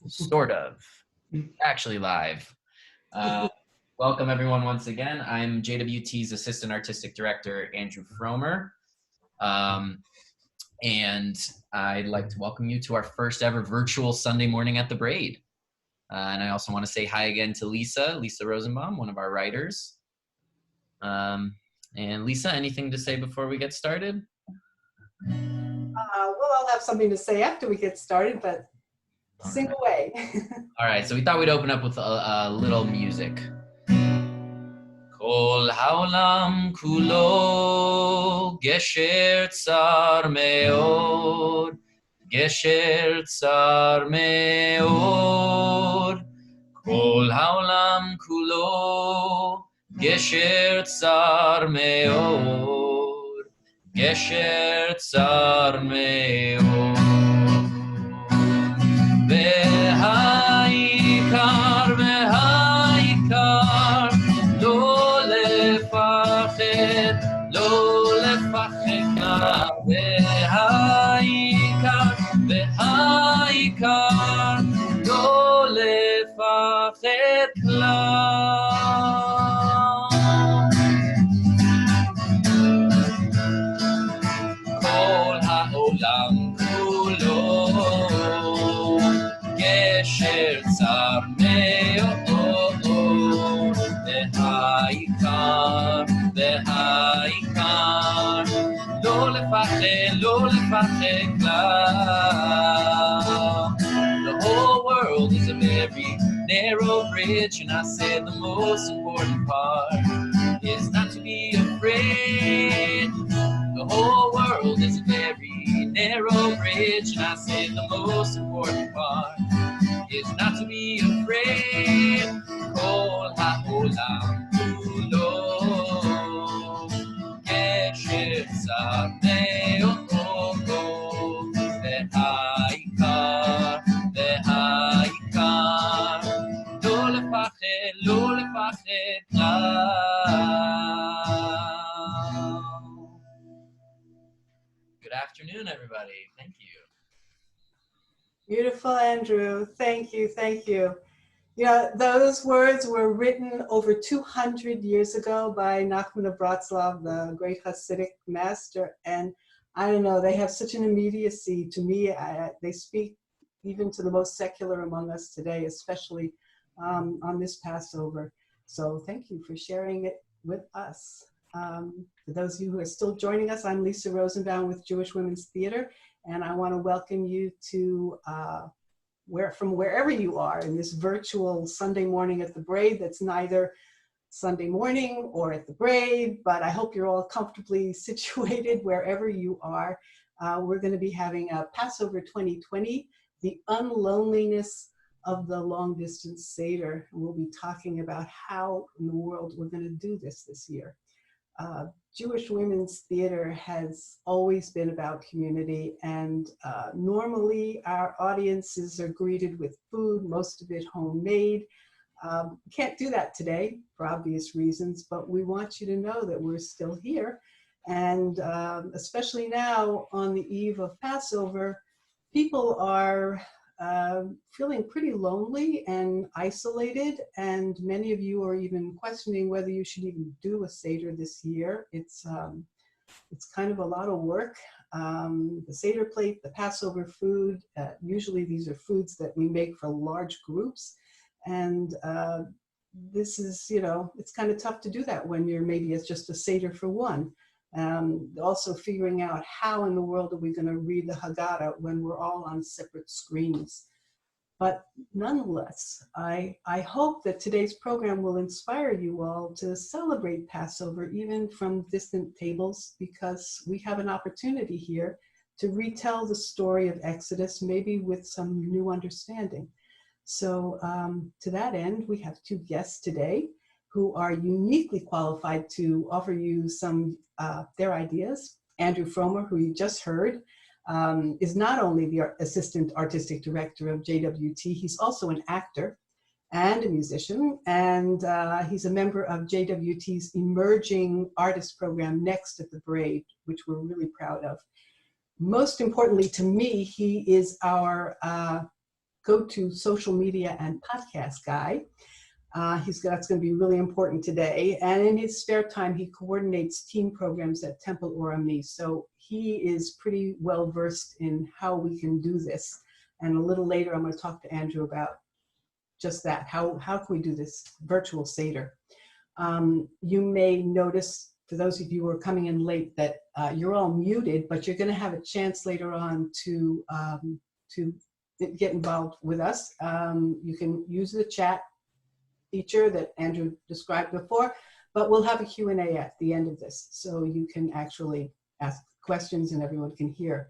Sort of. Actually live. Welcome everyone once again. I'm JWT's Assistant Artistic Director, Andrew Fromer. And I'd like to welcome you to our first ever virtual Sunday morning at the Braid. And I also want to say hi again to Lisa Rosenbaum, one of our writers. And Lisa, anything to say before we get started? Well, I'll have something to say after we get started, but sing away. All right, so we thought we'd open up with a little music. Kol haolam kulo gesher tsar meod, gesher tsar meod. Kol haolam kulo gesher tsar meod, gesher tsar meod. והעיקר לא לפחד, לא לפחד כלל. והעיקר לא לפחד כלל. כל העולם כולו גשר צר מאוד, והעיקר לא לפחד כלל. The whole world is a very narrow bridge, and I said the most important part is not to be afraid. The whole world is a very narrow bridge, and I said the most important part is not to be afraid. Kol ha'olam kulo gesher tzar meod, והעיקר לא לפחד כלל. Good afternoon, everybody. Thank you. Beautiful, Andrew. Thank you, thank you. You know, those words were written over 200 years ago by Nachman of Bratslav, the great Hasidic master. And I don't know, they have such an immediacy to me. They speak even to the most secular among us today, especially on this Passover. So thank you for sharing it with us. For those of you who are still joining us, I'm Lisa Rosenbaum with Jewish Women's Theater, and I want to welcome you to from wherever you are in this virtual Sunday morning at the Braid that's neither Sunday morning or at the Braid, but I hope you're all comfortably situated wherever you are. We're going to be having a Passover 2020, the unloneliness of the long distance seder. And we'll be talking about how in the world we're going to do this year. Jewish Women's Theater has always been about community, and normally our audiences are greeted with food, most of it homemade. Can't do that today for obvious reasons, but we want you to know that we're still here. And especially now on the eve of Passover, people are feeling pretty lonely and isolated, and many of you are even questioning whether you should even do a seder this year. It's kind of a lot of work. The seder plate, the Passover food, usually these are foods that we make for large groups, and this is, you know, it's kind of tough to do that when maybe it's just a seder for one. Also figuring out how in the world are we going to read the Haggadah when we're all on separate screens. But nonetheless, I hope that today's program will inspire you all to celebrate Passover even from distant tables, because we have an opportunity here to retell the story of Exodus, maybe with some new understanding. So to that end, we have two guests today who are uniquely qualified to offer you some their ideas. Andrew Fromer, who you just heard, is not only the Assistant Artistic Director of JWT, he's also an actor and a musician, and he's a member of JWT's emerging artist program, Next at the Braid, which we're really proud of. Most importantly to me, he is our go-to social media and podcast guy. That's going to be really important today. And in his spare time, he coordinates team programs at Temple Orami. So he is pretty well versed in how we can do this. And a little later, I'm going to talk to Andrew about just that. How can we do this virtual Seder? You may notice, for those of you who are coming in late, that you're all muted, but you're going to have a chance later on to get involved with us. You can use the chat feature that Andrew described before, but we'll have a Q&A at the end of this, so you can actually ask questions and everyone can hear.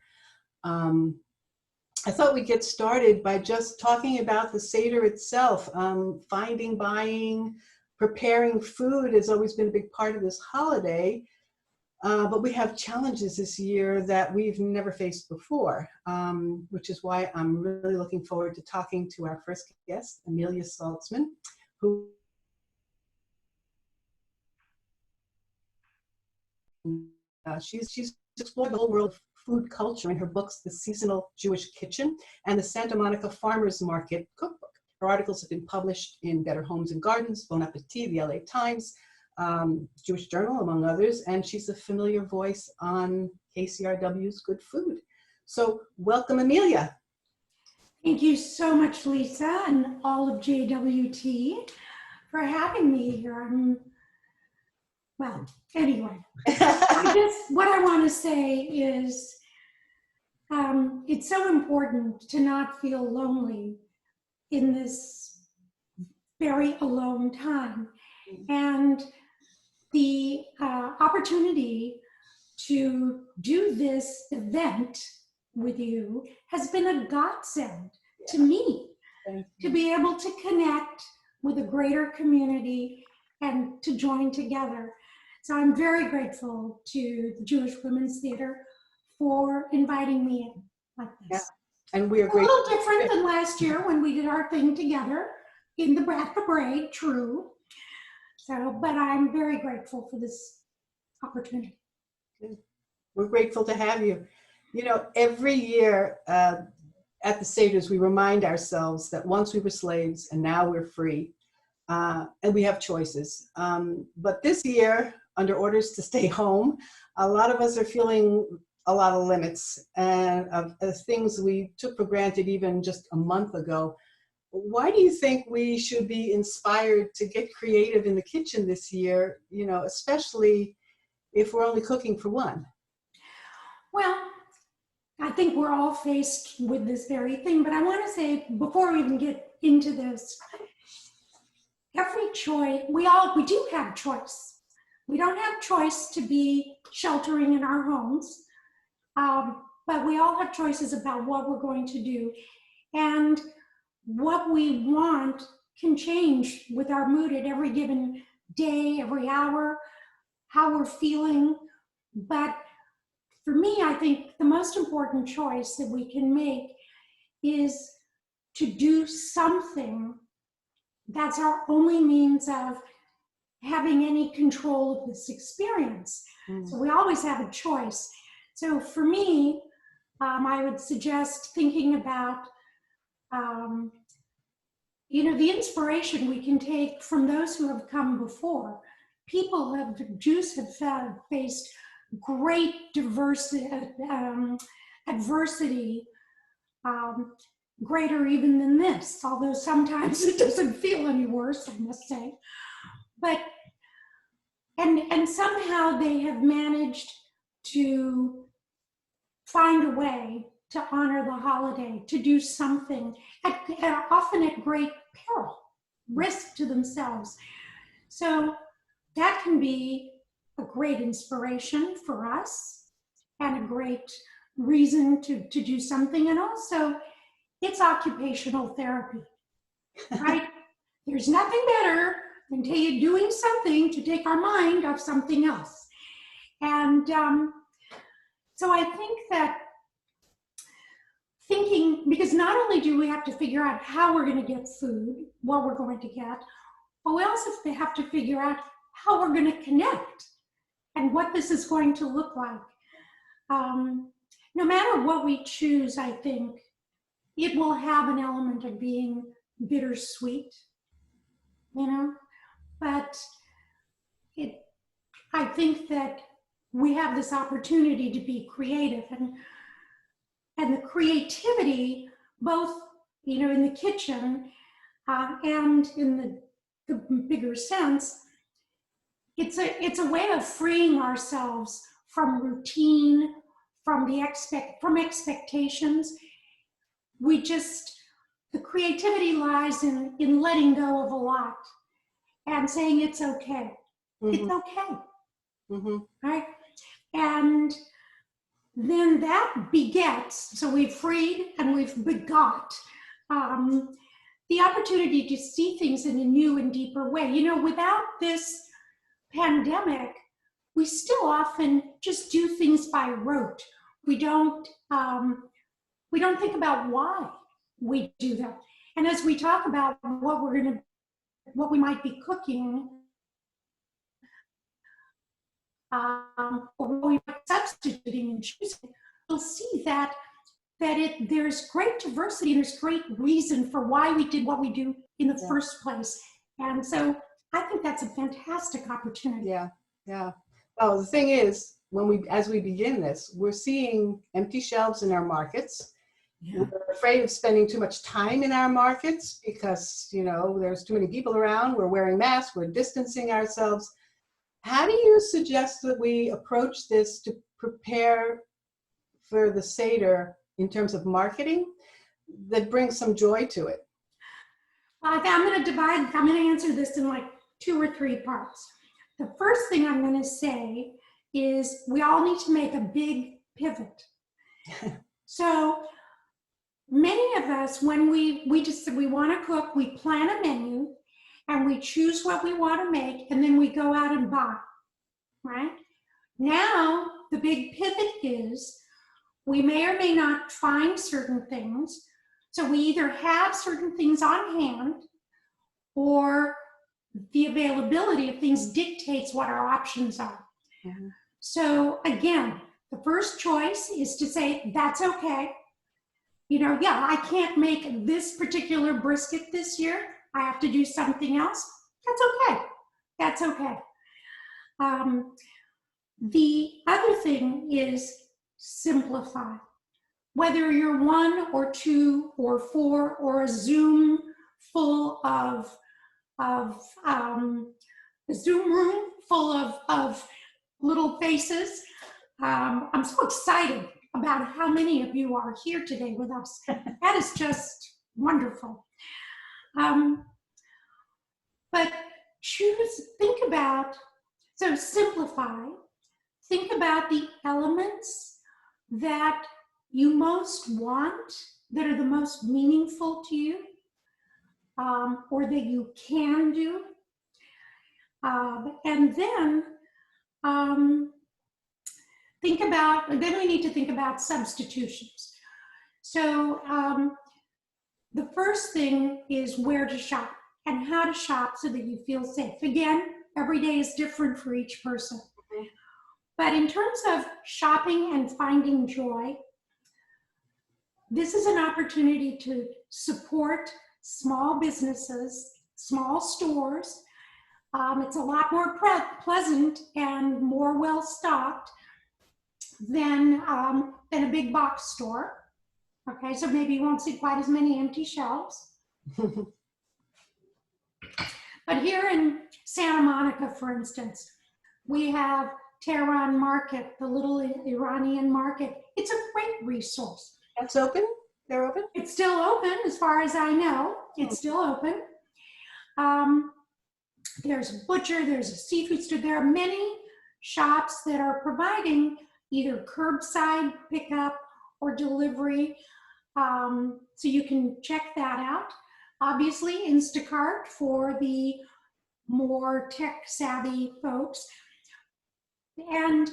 I thought we'd get started by just talking about the Seder itself. Finding, buying, preparing food has always been a big part of this holiday, but we have challenges this year that we've never faced before, which is why I'm really looking forward to talking to our first guest, Amelia Saltsman, who she's explored the whole world of food culture in her books, The Seasonal Jewish Kitchen and the Santa Monica Farmers Market Cookbook. Her articles have been published in Better Homes and Gardens, Bon Appetit, the LA Times, Jewish Journal, among others, and she's a familiar voice on KCRW's Good Food. So welcome, Amelia. Thank you so much, Lisa, and all of JWT for having me here. Well, anyway, what I want to say is it's so important to not feel lonely in this very alone time. And the opportunity to do this event with you has been a godsend to me, to be able to connect with a greater community and to join together. So I'm very grateful to the Jewish Women's Theater for inviting me in like this. Yeah. And we are a little different than last year when we did our thing together in the Braid, true. So, but I'm very grateful for this opportunity. We're grateful to have you. You know, every year at the Seders, we remind ourselves that once we were slaves and now we're free, and we have choices. But this year, under orders to stay home, a lot of us are feeling a lot of limits and of things we took for granted even just a month ago. Why do you think we should be inspired to get creative in the kitchen this year, you know, especially if we're only cooking for one? Well, I think we're all faced with this very thing, but I want to say, before we even get into this, every choice, we do have choice. We don't have choice to be sheltering in our homes, but we all have choices about what we're going to do. And what we want can change with our mood at every given day, every hour, how we're feeling. But for me, I think the most important choice that we can make is to do something that's our only means of having any control of this experience. So we always have a choice. So for me, I would suggest thinking about you know, the inspiration we can take from those who have come before. Jews have faced great adversity, greater even than this, although sometimes it doesn't feel any worse, I must say. But, and somehow they have managed to find a way to honor the holiday, to do something, often at great peril, risk to themselves. So that can be a great inspiration for us and a great reason to do something. And also, it's occupational therapy, right? There's nothing better than doing something to take our mind off something else. And so I think that because not only do we have to figure out how we're going to get food, what we're going to get, but we also have to figure out how we're going to connect and what this is going to look like. No matter what we choose, I think it will have an element of being bittersweet, you know, but I think that we have this opportunity to be creative, and the creativity, both, you know, in the kitchen and in the bigger sense, it's a way of freeing ourselves from routine, from expectations. The creativity lies in letting go of a lot and saying it's okay. Mm-hmm. It's okay. Mm-hmm. Right? And then that begets, so we've freed and we've begot the opportunity to see things in a new and deeper way. You know, without this pandemic, we still often just do things by rote. We don't think about why we do them. And as we talk about what we might be cooking, or what we might be substituting and choosing, we'll see that there's great diversity and there's great reason for why we did what we do in the first place. And so I think that's a fantastic opportunity. Yeah, yeah. Well, the thing is, as we begin this, we're seeing empty shelves in our markets. Yeah. We're afraid of spending too much time in our markets because, you know, there's too many people around. We're wearing masks. We're distancing ourselves. How do you suggest that we approach this to prepare for the seder in terms of marketing that brings some joy to it? I'm going to answer this in like 2 or 3 parts. The first thing I'm going to say is we all need to make a big pivot. So many of us, when we want to cook, we plan a menu and we choose what we want to make, and then we go out and buy, right? Now, the big pivot is we may or may not find certain things. So we either have certain things on hand, or the availability of things dictates what our options are. Mm-hmm. So again, the first choice is to say, that's okay. You know, yeah, I can't make this particular brisket this year. I have to do something else. That's okay. That's okay. The other thing is simplify. Whether you're 1 or 2 or 4 or a Zoom full of a Zoom room full of little faces. I'm so excited about how many of you are here today with us. That is just wonderful. But simplify. Think about the elements that you most want, that are the most meaningful to you, or that you can do. And then then we need to think about substitutions. So the first thing is where to shop and how to shop so that you feel safe. Again, every day is different for each person. Mm-hmm. But in terms of shopping and finding joy, this is an opportunity to support small businesses, small stores. It's a lot more pleasant and more well-stocked than a big box store. Okay, so maybe you won't see quite as many empty shelves. But here in Santa Monica, for instance, we have Tehran Market, the little Iranian market. It's a great resource. That's open? They're open? It's still open, as far as I know. It's still open. There's a butcher, there's a seafood store. There are many shops that are providing either curbside pickup or delivery. So you can check that out. Obviously, Instacart for the more tech-savvy folks. And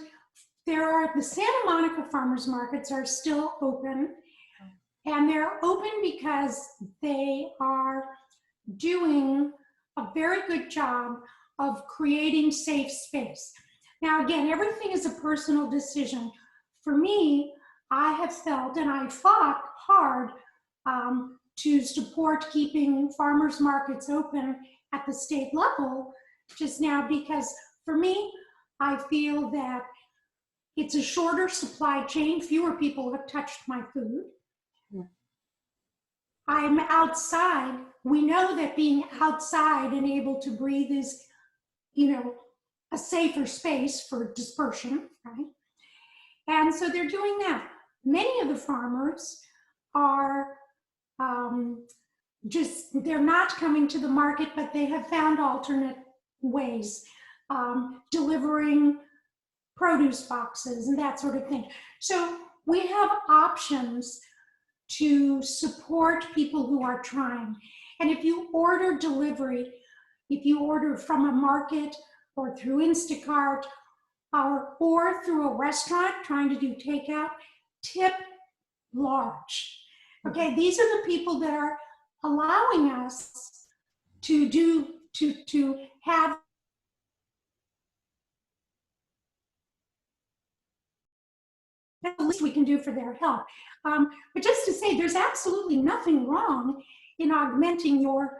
the Santa Monica farmers markets are still open. And they're open because they are doing a very good job of creating safe space. Now, again, everything is a personal decision. For me, I have felt, and I fought hard to support keeping farmers markets open at the state level just now, because for me, I feel that it's a shorter supply chain. Fewer people have touched my food. Yeah. I'm outside. We know that being outside and able to breathe is, a safer space for dispersion, right? And so they're doing that. Many of the farmers are they're not coming to the market, but they have found alternate ways, delivering produce boxes and that sort of thing. So we have options to support people who are trying. And if you order delivery, if you order from a market or through Instacart or through a restaurant trying to do takeout, tip large. Okay, these are the people that are allowing us to have the least we can do for their health. But just to say, there's absolutely nothing wrong in augmenting your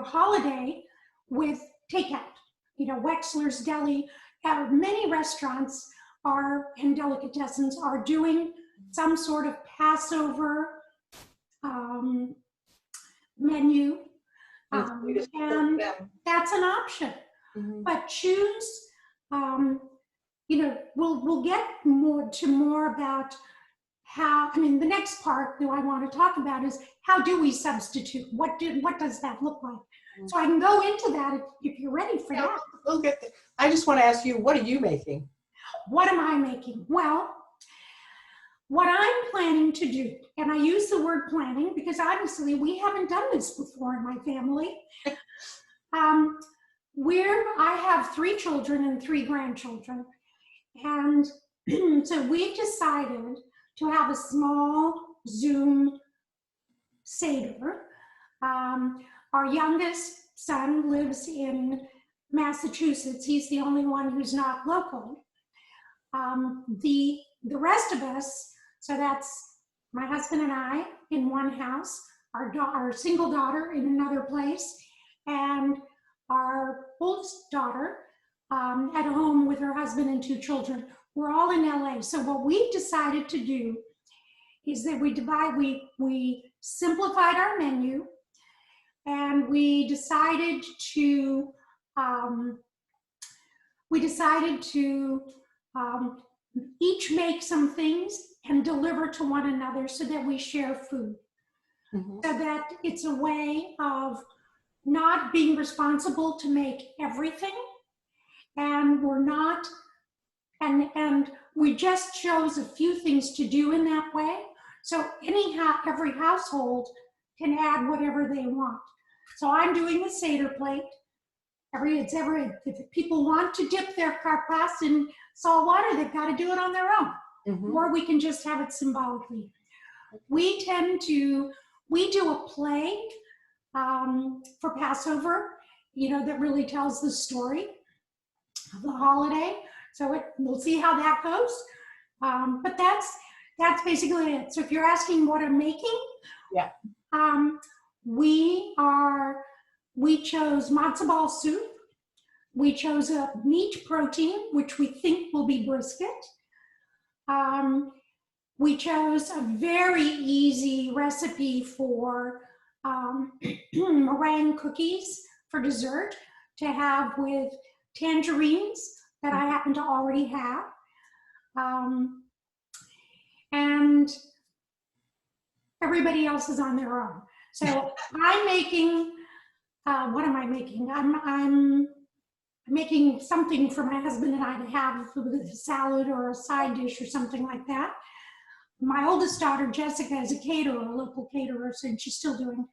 holiday with takeout. Wexler's Deli, many restaurants and delicatessens are doing some sort of Passover menu, and that's an option. Mm-hmm. But choose. We'll get more about how. The next part that I want to talk about is how do we substitute? What does that look like? Mm-hmm. So I can go into that if you're ready for that. We'll get there. I just want to ask you, what are you making? What am I making? Well, what I'm planning to do, and I use the word planning because obviously we haven't done this before in my family. I have 3 children and 3 grandchildren. And so we've decided to have a small Zoom seder. Our youngest son lives in Massachusetts. He's the only one who's not local. The rest of us, so that's my husband and I in one house, our single daughter in another place, and our oldest daughter at home with her husband and 2 children. We're all in LA. So what we've decided to do is that we simplified our menu, and we decided to each make some things and deliver to one another so that we share food. Mm-hmm. So that it's a way of not being responsible to make everything, and we just chose a few things to do in that way. So every household can add whatever they want. So I'm doing the Seder plate. If people want to dip their carpas in salt water, they've got to do it on their own. Mm-hmm. Or we can just have it symbolically. We do a play for Passover, that really tells the story of the holiday. So we'll see how that goes. But that's basically it. So if you're asking what I'm making, yeah, we chose matzo ball soup. We chose a meat protein, which we think will be brisket. We chose a very easy recipe for meringue cookies for dessert to have with tangerines that I happen to already have. And everybody else is on their own. So I'm making, what am I making? I'm making something for my husband and I to have with a salad or a side dish or something like that. My oldest daughter, Jessica, is a caterer, a local caterer, so she's still doing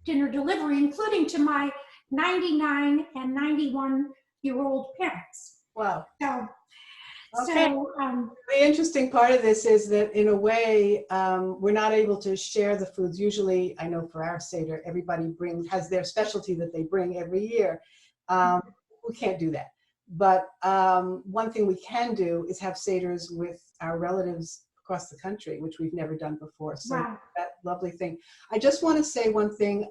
dinner delivery, including to my 99 and 91-year-old parents. Wow. So, okay. The interesting part of this is that in a way, we're not able to share the foods. Usually, I know for our Seder, everybody has their specialty that they bring every year. We can't do that. But one thing we can do is have Seders with our relatives across the country, which we've never done before. So Wow. that lovely thing. I just want to say one thing.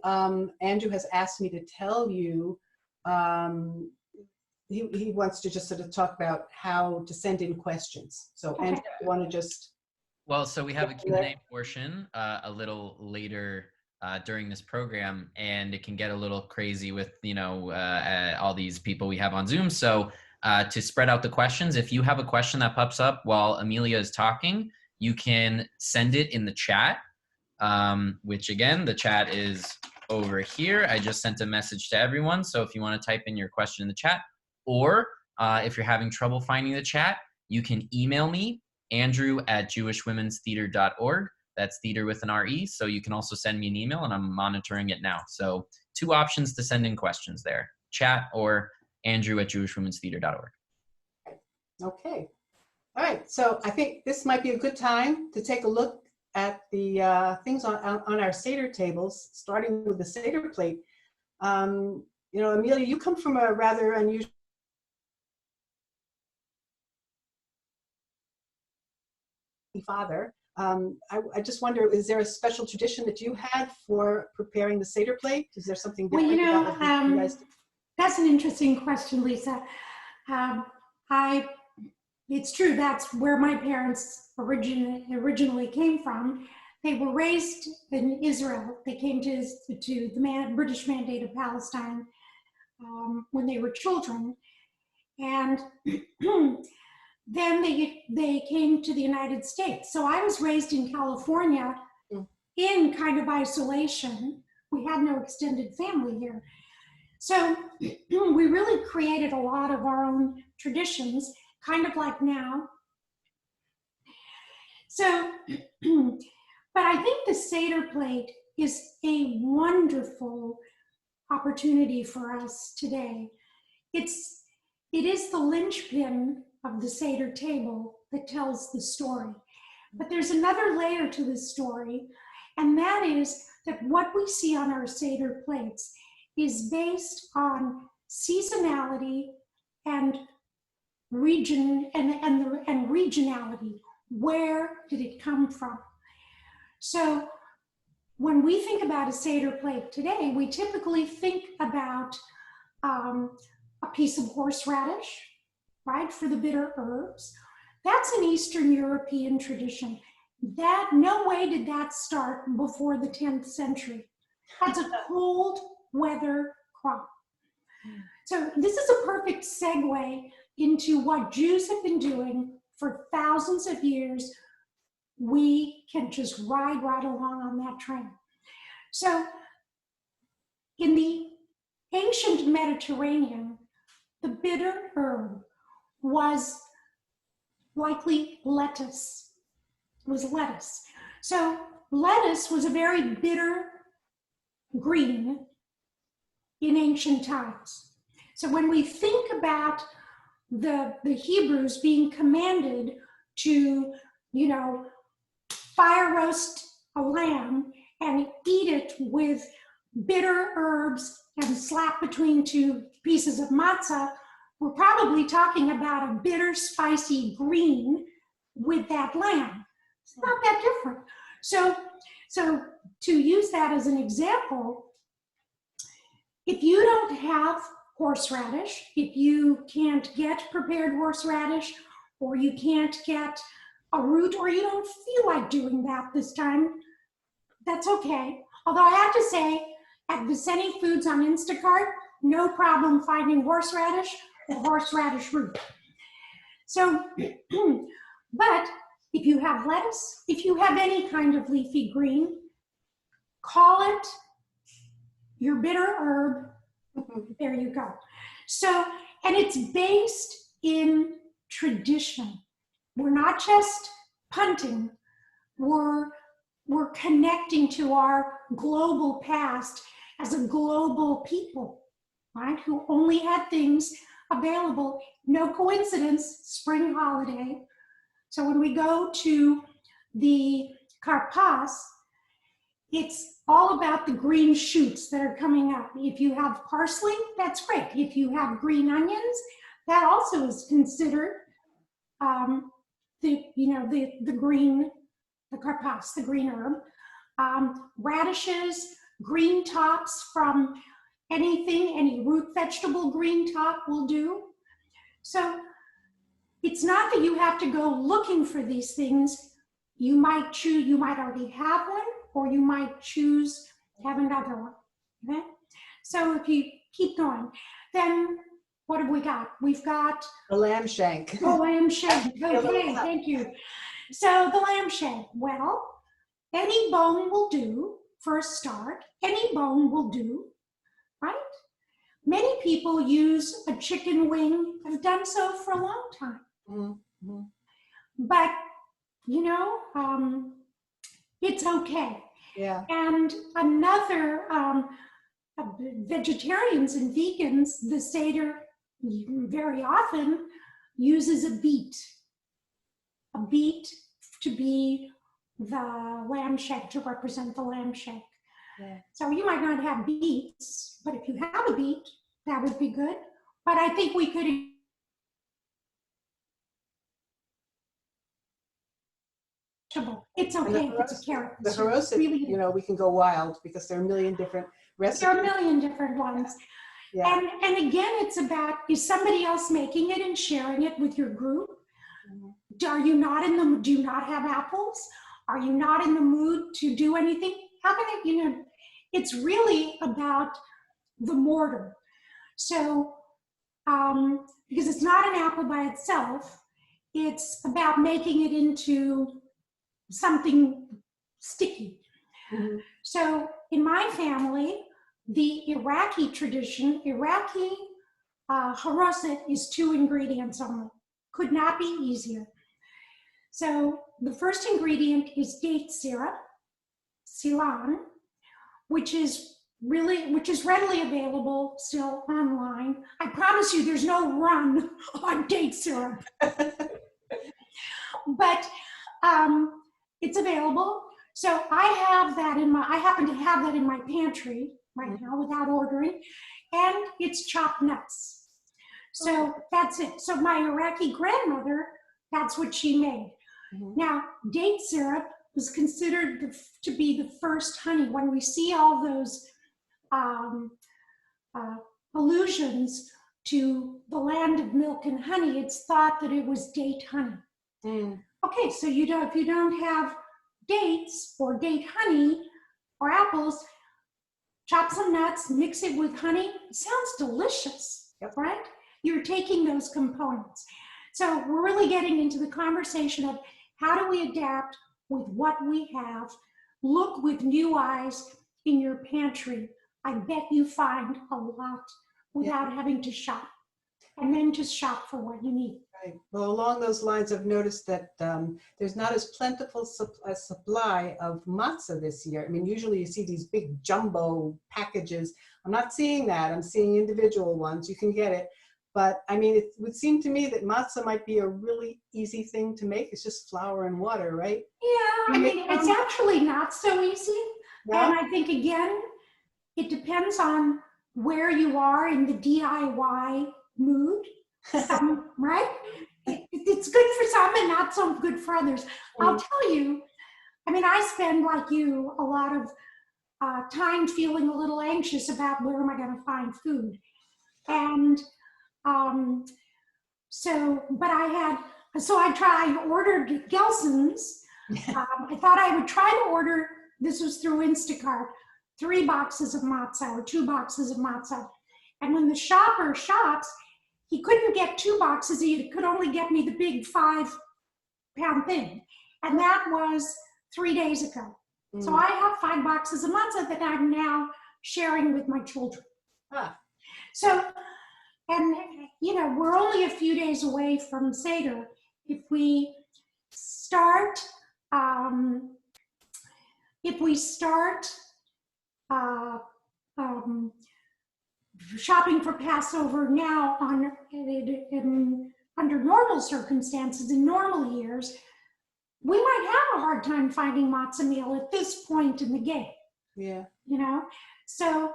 Andrew has asked me to tell you, he wants to just sort of talk about how to send in questions. So Okay. Andrew, you want to just... Well, so we have a Q&A portion a little later during this program, and it can get a little crazy with, you know, all these people we have on Zoom. So to spread out the questions, if you have a question that pops up while Amelia is talking, you can send it in the chat, which again, the chat is over here. I just sent a message to everyone. So if you want to type in your question in the chat, or if you're having trouble finding the chat, you can email me, andrew@jewishwomenstheater.org. That's theater with an R-E. So you can also send me an email, and I'm monitoring it now. So 2 options to send in questions there, chat or andrew@jewishwomenstheater.org. Okay. All right. So I think this might be a good time to take a look at the things on our seder tables, starting with the seder plate. You know, Amelia, you come from a rather unusual father. I just wonder, is there a special tradition that you had for preparing the seder plate? Is there something different? Well, you know, about what you guys do? that's an interesting question, Lisa. It's true, that's where my parents originally came from. They were raised in Israel. They came to the British Mandate of Palestine when they were children. And then they came to the United States. So I was raised in California in kind of isolation. We had no extended family here. So we really created a lot of our own traditions, kind of like now. So, but I think the Seder plate is a wonderful opportunity for us today. It is the linchpin of the Seder table that tells the story. But there's another layer to the story, and that is that what we see on our Seder plates is based on seasonality and region and regionality. Where did it come from? So when we think about a Seder plate today, we typically think about a piece of horseradish, right, for the bitter herbs. That's an Eastern European tradition. That, no way did that start before the 10th century. That's a cold weather crop. So this is a perfect segue into what Jews have been doing for thousands of years. We can just ride right along on that train. So in the ancient Mediterranean, the bitter herb was likely lettuce. It was lettuce. So lettuce was a very bitter green in ancient times. So when we think about the Hebrews being commanded to, you know, fire roast a lamb and eat it with bitter herbs and slap between 2 pieces of matzah, we're probably talking about a bitter, spicy green with that lamb. It's not that different. So to use that as an example, if you don't have horseradish, if you can't get prepared horseradish, or you can't get a root, or you don't feel like doing that this time, that's okay. Although I have to say, at Viceni Foods on Instacart, no problem finding horseradish or horseradish root. So, but if you have lettuce, if you have any kind of leafy green, call it your bitter herb. There you go. So, and it's based in tradition. We're not just punting, we're connecting to our global past as a global people, right? Who only had things available. No coincidence, spring holiday. So when we go to the Karpas, it's all about the green shoots that are coming up. If you have parsley, that's great. If you have green onions, that also is considered the green, the karpas, the green herb, radishes, green tops from anything, any root vegetable green top will do. So it's not that you have to go looking for these things. You might choose, you might already have one, or you might choose to have another one, okay? So if you keep going, then what have we got? We've got The lamb shank. oh, lamb shank. Okay, thank you. So the lamb shank, well, any bone will do for a start. Any bone will do, right? Many people use a chicken wing, have done so for a long time. Mm-hmm. But, it's okay. Yeah. And another, vegetarians and vegans, the seder very often uses a beet to be the lamb shank, to represent the lamb shank. Yeah. So you might not have beets, but if you have a beet, that would be good. But I think we could it's okay if it's a carrot. The haroset, really, we can go wild because there are a million different recipes. there are a million different ones. Yeah. And again, it's about, is somebody else making it and sharing it with your group? Mm-hmm. Are you not do you not have apples? Are you not in the mood to do anything? How can it, it's really about the mortar. So, because it's not an apple by itself, it's about making it into something sticky. Mm-hmm. So in my family, the Iraqi tradition, Iraqi haroset is 2 ingredients only. Could not be easier. So the first ingredient is date syrup, Ceylon, which is readily available still online. I promise you there's no run on date syrup. But it's available. So I happen to have that in my pantry right now without ordering, and it's chopped nuts. So that's it. So my Iraqi grandmother, that's what she made. Mm-hmm. Now, date syrup was considered to be the first honey. When we see all those allusions to the land of milk and honey, it's thought that it was date honey. Mm. Okay, so if you don't have dates or date honey or apples, chop some nuts, mix it with honey. It sounds delicious, yep. Right? You're taking those components. So we're really getting into the conversation of how do we adapt with what we have, look with new eyes in your pantry. I bet you find a lot without having to shop, and then just shop for what you need. Right. Well, along those lines, I've noticed that there's not as plentiful a supply of matzah this year. I mean, usually you see these big jumbo packages. I'm not seeing that. I'm seeing individual ones. You can get it. But I mean, it would seem to me that matzah might be a really easy thing to make. It's just flour and water, right? Yeah, I mean, it's actually not so easy. Yeah. And I think, again, it depends on where you are in the DIY mood. Right? It's good for some and not so good for others. I'll tell you, I mean, I spend, like you, a lot of time feeling a little anxious about where am I going to find food. And I ordered Gelson's. I thought I would try to order, this was through Instacart, 3 boxes of matzah or 2 boxes of matzah. And when the shopper shops, he couldn't get 2 boxes, he could only get me the big 5-pound thing. And that was 3 days ago. Mm. So I have 5 boxes of matzah that I'm now sharing with my children. Ah. So, and we're only a few days away from Seder. If we start shopping for Passover now under normal circumstances, in normal years, we might have a hard time finding matzah meal at this point in the game. Yeah. So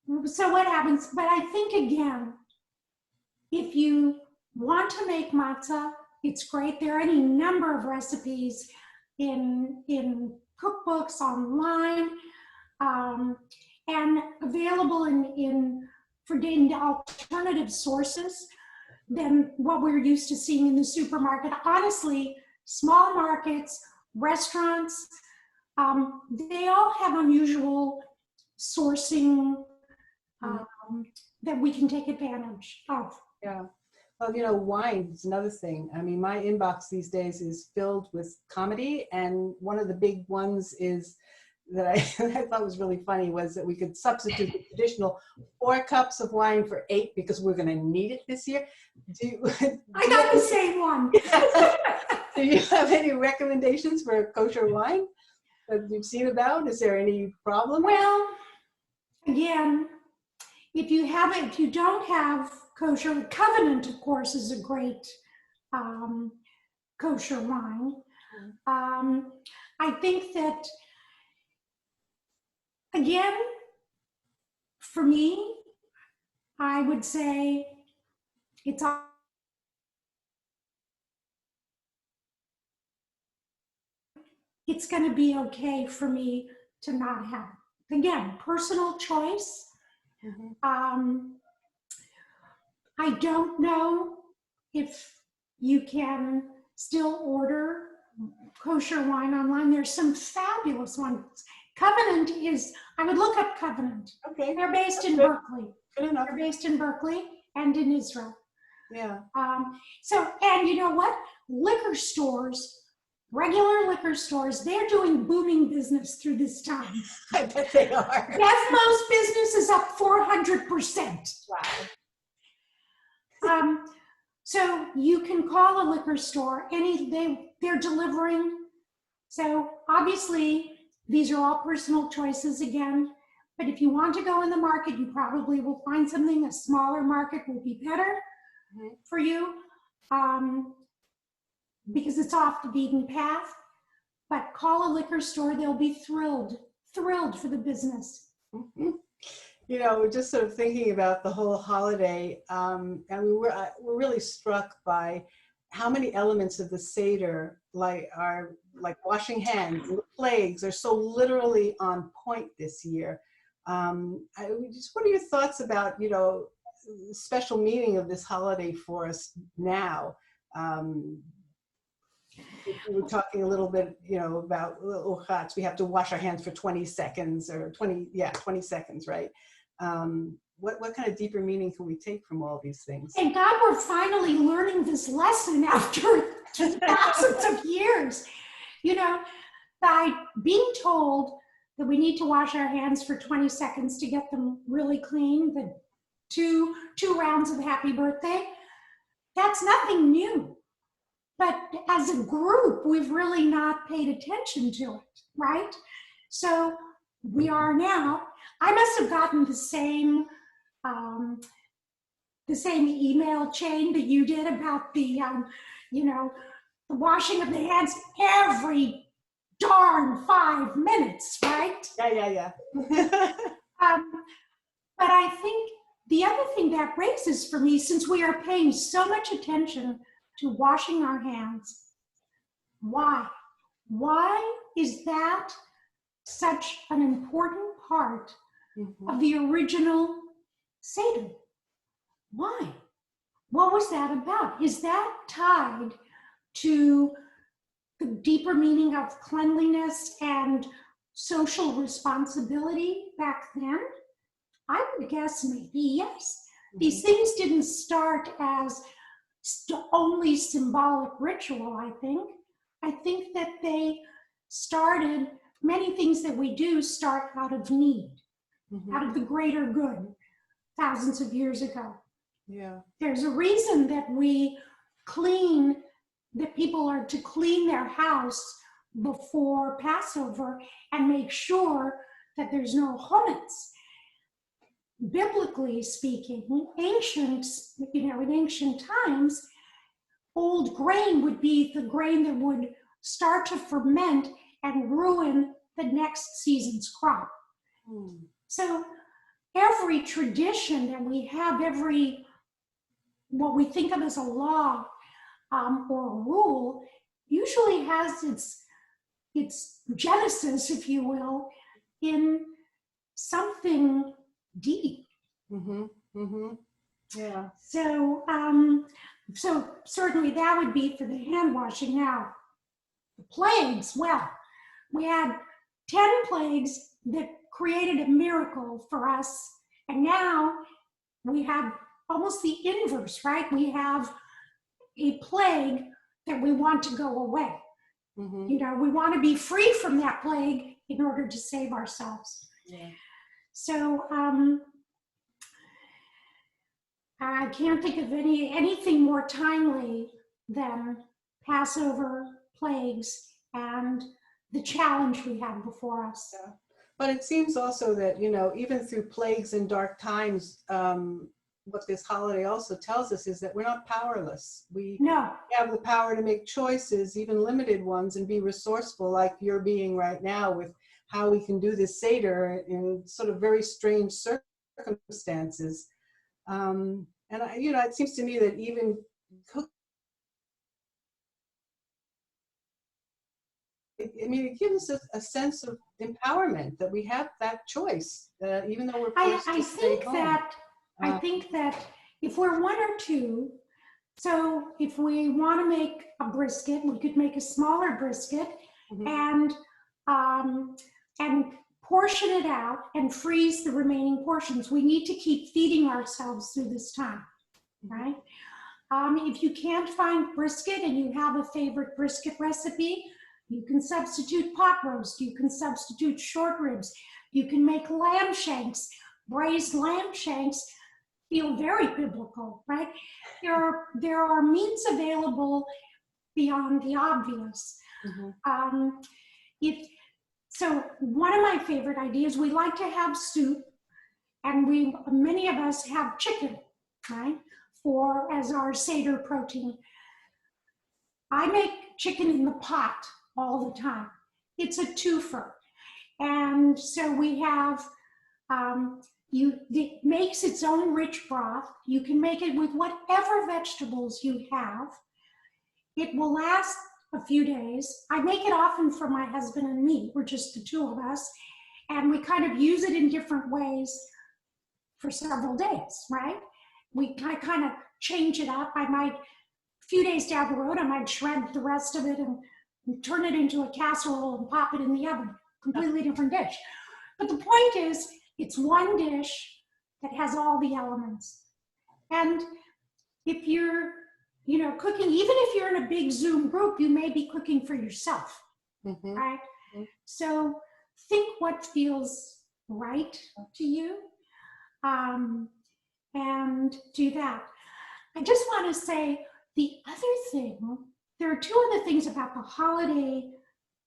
what happens? But I think, again, if you want to make matzah It's great. There are any number of recipes in cookbooks online, and available in alternative sources than what we're used to seeing in the supermarket. Honestly, small markets, restaurants, they all have unusual sourcing that we can take advantage of. Yeah. Well, wine is another thing. I mean, my inbox these days is filled with comedy, and one of the big ones is that I thought was really funny was that we could substitute the traditional 4 cups of wine for 8 because we're going to need it this year. I got the same one. Do you have any recommendations for kosher wine that you've seen about? Is there any problem? Well, again, if you don't have kosher, Covenant, of course, is a great kosher wine. I think that, again, for me, I would say it's going to be okay for me to not have it. Again, personal choice. I don't know if you can still order kosher wine online. There's some fabulous ones. Covenant is, I would look up Covenant. Okay. They're based in Berkeley. Good enough. They're based in Berkeley and in Israel. Yeah. And you know what? Liquor stores, regular liquor stores, they're doing booming business through this time. I bet they are. BevMo's business is up 400%. Wow. So you can call a liquor store, they're delivering. So obviously, these are all personal choices again, but if you want to go in the market, you probably will find something, a smaller market will be better for you, because it's off the beaten path. But call a liquor store, they'll be thrilled for the business. Just sort of thinking about the whole holiday, and we're really struck by how many elements of the seder are like washing hands and the plagues are so literally on point this year. What are your thoughts about the special meaning of this holiday for us now? We were talking a little bit, about we have to wash our hands for 20 seconds or 20 seconds, right? What kind of deeper meaning can we take from all these things? Thank God we're finally learning this lesson after thousands of years. By being told that we need to wash our hands for 20 seconds to get them really clean, the two rounds of happy birthday, that's nothing new. But as a group, we've really not paid attention to it, right? So we are now. I must have gotten the same email chain that you did about the the washing of the hands every darn 5 minutes, right? Yeah. But I think the other thing that raises for me, since we are paying so much attention to washing our hands, why? Why is that such an important part of the original seder? Why? What was that about? Is that tied to the deeper meaning of cleanliness and social responsibility back then? I would guess maybe yes. These things didn't start as only symbolic ritual, I think. I think that they started, many things that we do start out of need, out of the greater good, thousands of years ago. Yeah. There's a reason that that people are to clean their house before Passover and make sure that there's no chametz. Biblically speaking, in ancient times, old grain would be the grain that would start to ferment and ruin the next season's crop. So every tradition that we have, what we think of as a law, or a rule usually has its genesis, if you will, in something deep. Mm-hmm. Mm-hmm. Yeah. So, so certainly that would be for the hand washing. Now, the plagues, well, we had 10 plagues that created a miracle for us. And now we have almost the inverse, right? We have a plague that we want to go away. Mm-hmm. You know, we want to be free from that plague in order to save ourselves. Yeah. So I can't think of anything more timely than Passover, plagues, and the challenge we have before us. Yeah. But it seems also that, you know, even through plagues and dark times, what this holiday also tells us is that we're not powerless. We No, have the power to make choices, even limited ones, and be resourceful like you're being right now with how we can do this seder in sort of very strange circumstances. And I, you know, it seems to me that even I mean, it gives us a sense of empowerment that we have that choice, even though we're forced to stay home. I think that if we're one or two, so if we want to make a brisket, we could make a smaller brisket Mhm. and portion it out and freeze the remaining portions. We need to keep feeding ourselves through this time, right? If you can't find brisket and you have a favorite brisket recipe, you can substitute pot roast, you can substitute short ribs, you can make lamb shanks. Braised lamb shanks feel very biblical, right? There are meats available beyond the obvious. Mhm. So one of my favorite ideas, we like to have soup, and many of us have chicken, right? As our seder protein. I make chicken in the pot all the time. It's a twofer. And so we have, it makes its own rich broth. You can make it with whatever vegetables you have. It will last a few days. I make it often for my husband and me. We're just the two of us. And we kind of use it in different ways for several days, right? I kind of change it up. A few days down the road, I might shred the rest of it and turn it into a casserole and pop it in the oven. Completely different dish. But the point is, it's one dish that has all the elements. And if you're, cooking, even if you're in a big Zoom group, you may be cooking for yourself, Mhm. right? Mhm. So think what feels right to you, and do that. I just want to say the other thing, there are two other things about the holiday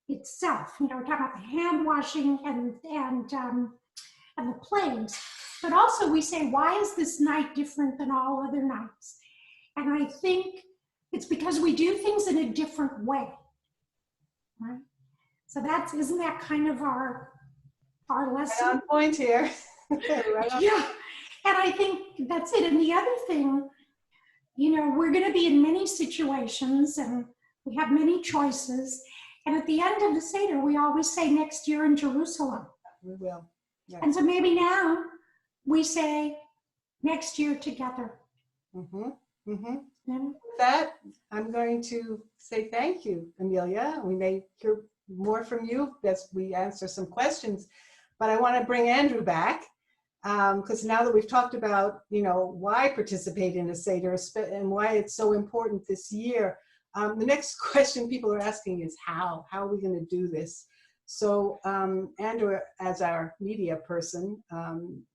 itself. We're talking about the hand washing and the plagues, but also we say, why is this night different than all other nights? And I think it's because we do things in a different way, right? So isn't that kind of our lesson? Right on point here. Right on. Yeah, and I think that's it. And the other thing, we're going to be in many situations and we have many choices. And at the end of the Seder, we always say next year in Jerusalem. We will. Yes. And so maybe now we say next year together. Mm-hmm. Mm-hmm. Yeah. With that, I'm going to say thank you, Amelia. We may hear more from you as we answer some questions, but I want to bring Andrew back because now that we've talked about, why participate in a Seder and why it's so important this year, the next question people are asking is how are we going to do this? So Andrew, as our media person,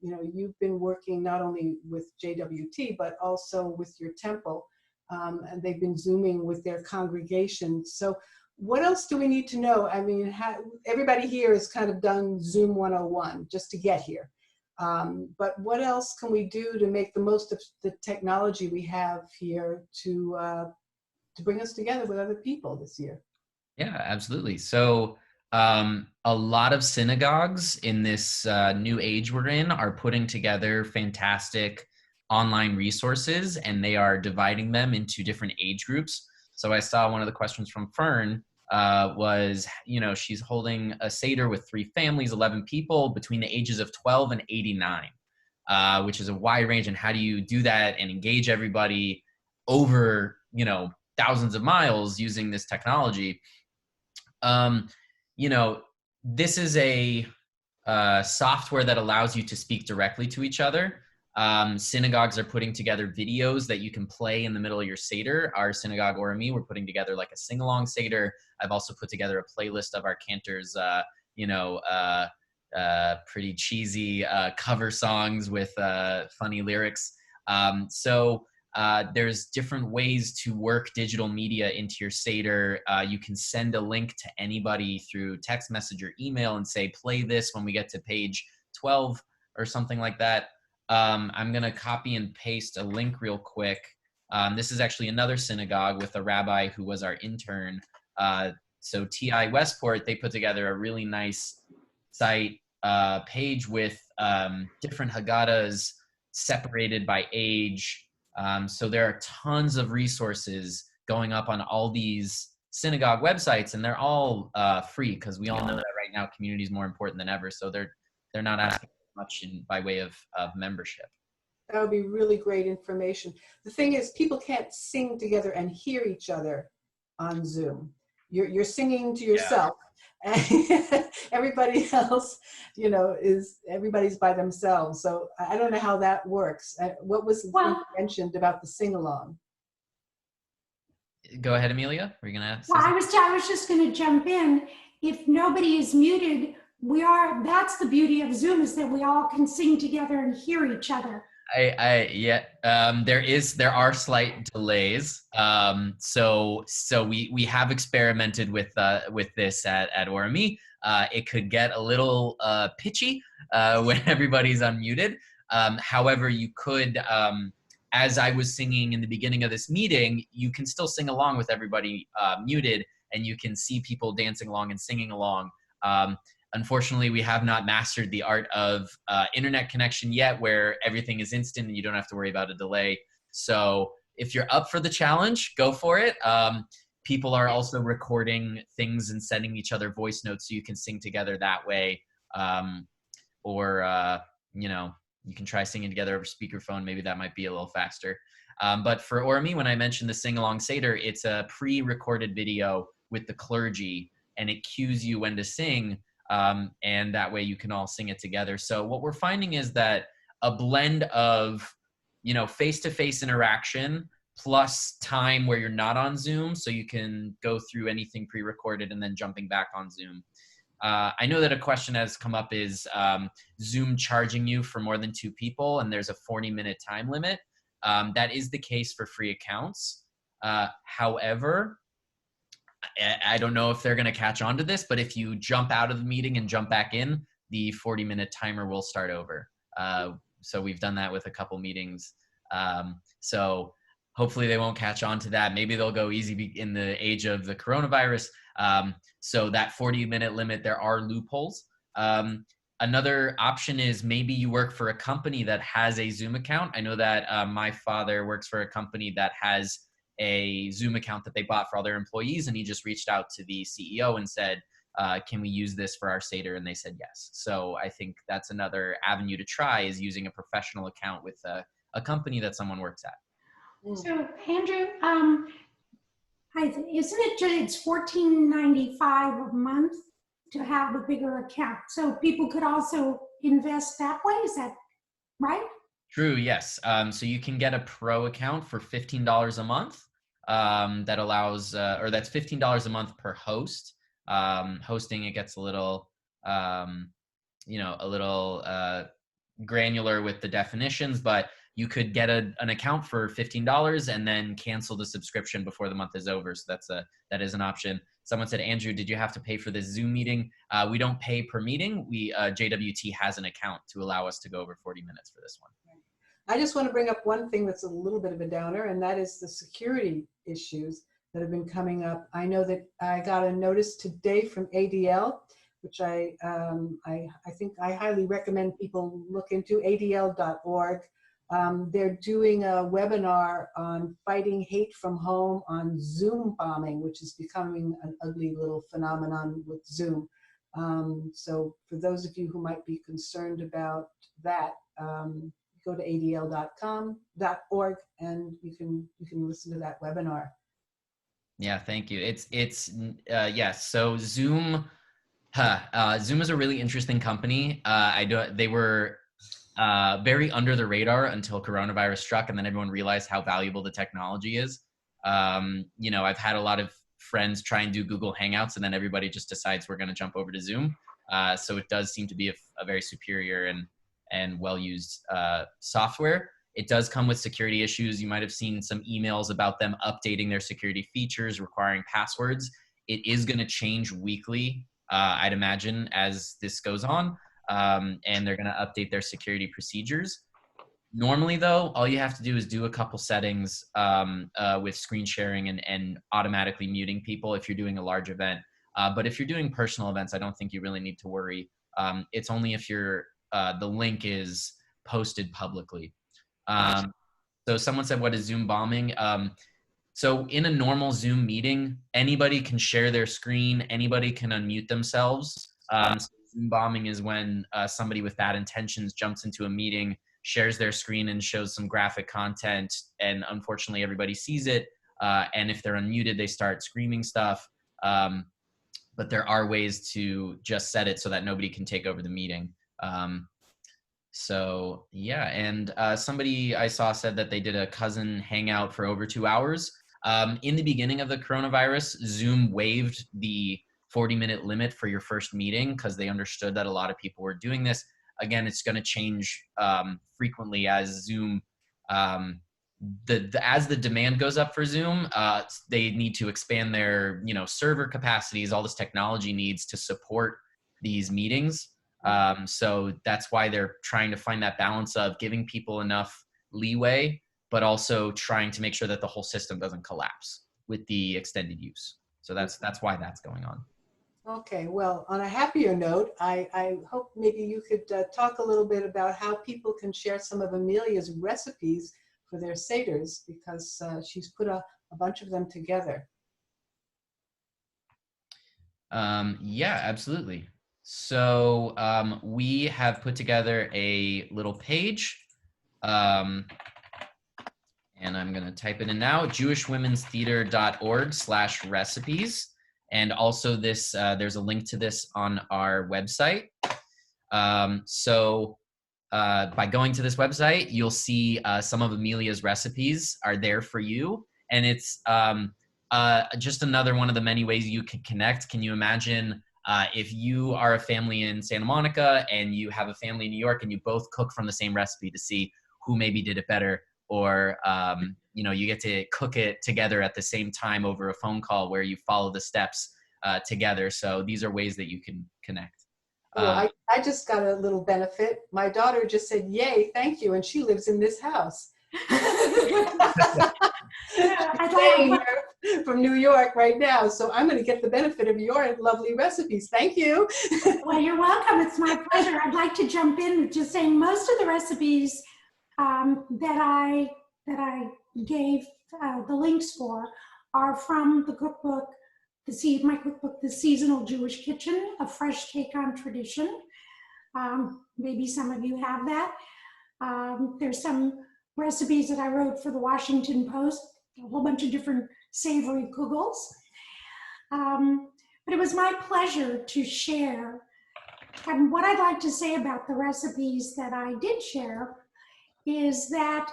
you've been working not only with JWT, but also with your temple, and they've been Zooming with their congregation. So what else do we need to know? I mean, everybody here has kind of done Zoom 101 just to get here. But what else can we do to make the most of the technology we have here to bring us together with other people this year? Yeah, absolutely. So a lot of synagogues in this new age we're in are putting together fantastic online resources, and they are dividing them into different age groups. So I saw one of the questions from Fern was, she's holding a seder with 3 families, 11 people between the ages of 12 and 89, which is a wide range. And how do you do that and engage everybody over, thousands of miles using this technology? This is a software that allows you to speak directly to each other. Synagogues are putting together videos that you can play in the middle of your seder. Our synagogue, or me, we're putting together like a sing-along seder. I've also put together a playlist of our cantors, pretty cheesy cover songs with funny lyrics. There's different ways to work digital media into your seder. You can send a link to anybody through text message or email and say, play this when we get to page 12 or something like that. I'm going to copy and paste a link real quick. This is actually another synagogue with a rabbi who was our intern. So TI Westport, they put together a really nice site page with different Haggadahs separated by age. So there are tons of resources going up on all these synagogue websites, and they're all free, because we all know that right now community is more important than ever. So they're not asking much by way of membership. That would be really great information. The thing is, people can't sing together and hear each other on Zoom. You're singing to yourself, and everybody else, everybody's by themselves. So I don't know how that works. What was mentioned about the sing-along? Go ahead, Amelia. Were you going to ask? Well, I was just going to jump in. If nobody is muted, that's the beauty of Zoom, is that we all can sing together and hear each other. There are slight delays. So we have experimented with this at Orami. It could get a little pitchy when everybody's unmuted. However, you could, as I was singing in the beginning of this meeting, you can still sing along with everybody muted, and you can see people dancing along and singing along. Unfortunately, we have not mastered the art of internet connection yet, where everything is instant and you don't have to worry about a delay. So if you're up for the challenge, go for it. People are also recording things and sending each other voice notes so you can sing together that way. You can try singing together over speakerphone. Maybe that might be a little faster. But for Orami, when I mentioned the sing-along seder, it's a pre-recorded video with the clergy, and it cues you when to sing. And that way you can all sing it together. So what we're finding is that a blend of, face-to-face interaction plus time where you're not on Zoom, so you can go through anything pre-recorded and then jumping back on Zoom. I know that a question has come up is Zoom charging you for more than 2 people, and there's a 40-minute time limit. That is the case for free accounts. However, I don't know if they're going to catch on to this, but if you jump out of the meeting and jump back in, the 40-minute timer will start over. So we've done that with a couple meetings. So hopefully they won't catch on to that. Maybe they'll go easy in the age of the coronavirus. So that 40-minute limit, there are loopholes. Another option is maybe you work for a company that has a Zoom account. I know that my father works for a company that has a Zoom account that they bought for all their employees, and he just reached out to the CEO and said, can we use this for our seder? And they said yes. So I think that's another avenue to try, is using a professional account with a company that someone works at. So Andrew, isn't it it's $14.95 a month to have a bigger account? So people could also invest that way, is that right? True, yes. So you can get a pro account for $15 a month. That allows, or that's $15 a month per host. Hosting, it gets a little, granular with the definitions, but you could get an account for $15 and then cancel the subscription before the month is over. So that is an option. Someone said, Andrew, did you have to pay for this Zoom meeting? We don't pay per meeting. JWT has an account to allow us to go over 40 minutes for this one. I just want to bring up one thing that's a little bit of a downer, and that is the security issues that have been coming up. I know that I got a notice today from ADL, which I think I highly recommend people look into, adl.org. They're doing a webinar on fighting hate from home on Zoom bombing, which is becoming an ugly little phenomenon with Zoom. So for those of you who might be concerned about that, go to adl.org and you can listen to that webinar. Yeah, thank you. Yes. So Zoom, Zoom is a really interesting company. They were very under the radar until coronavirus struck, and then everyone realized how valuable the technology is. I've had a lot of friends try and do Google Hangouts, and then everybody just decides we're going to jump over to Zoom. So it does seem to be a very superior and well-used software. It does come with security issues. You might have seen some emails about them updating their security features, requiring passwords. It is going to change weekly, I'd imagine, as this goes on. And they're going to update their security procedures. Normally, though, all you have to do is do a couple settings with screen sharing and automatically muting people if you're doing a large event. But if you're doing personal events, I don't think you really need to worry. It's only if the link is posted publicly. So someone said, what is Zoom bombing? So in a normal Zoom meeting, anybody can share their screen. Anybody can unmute themselves. So Zoom bombing is when somebody with bad intentions jumps into a meeting, shares their screen and shows some graphic content, and unfortunately everybody sees it. And if they're unmuted, they start screaming stuff. But there are ways to just set it so that nobody can take over the meeting. So yeah, and somebody I saw said that they did a cousin hangout for over 2 hours. In the beginning of the coronavirus, Zoom waived the 40-minute limit for your first meeting because they understood that a lot of people were doing this. Again, it's going to change frequently as Zoom, as the demand goes up for Zoom, they need to expand their server capacities, all this technology needs to support these meetings. So that's why they're trying to find that balance of giving people enough leeway, but also trying to make sure that the whole system doesn't collapse with the extended use. So that's why that's going on. Okay, well, on a happier note, I hope maybe you could talk a little bit about how people can share some of Amelia's recipes for their seders, because she's put a bunch of them together. Yeah, absolutely. So we have put together a little page, and I'm going to type it in now, jewishwomenstheater.org/recipes. And also this, there's a link to this on our website. So by going to this website, you'll see some of Amelia's recipes are there for you. And it's just another one of the many ways you can connect. Can you imagine if you are a family in Santa Monica and you have a family in New York and you both cook from the same recipe to see who maybe did it better, or you get to cook it together at the same time over a phone call where you follow the steps together. So these are ways that you can connect. Well, I just got a little benefit. My daughter just said, "Yay, thank you," and she lives in this house. Staying here from New York right now, so I'm going to get the benefit of your lovely recipes. Thank you. Well, you're welcome. It's my pleasure. I'd like to jump in with just saying most of the recipes that I gave the links for are from the cookbook, my cookbook, The Seasonal Jewish Kitchen, A Fresh Take on Tradition. Maybe some of you have that. There's some recipes that I wrote for the Washington Post, a whole bunch of different savory kugels. But it was my pleasure to share. And what I'd like to say about the recipes that I did share is that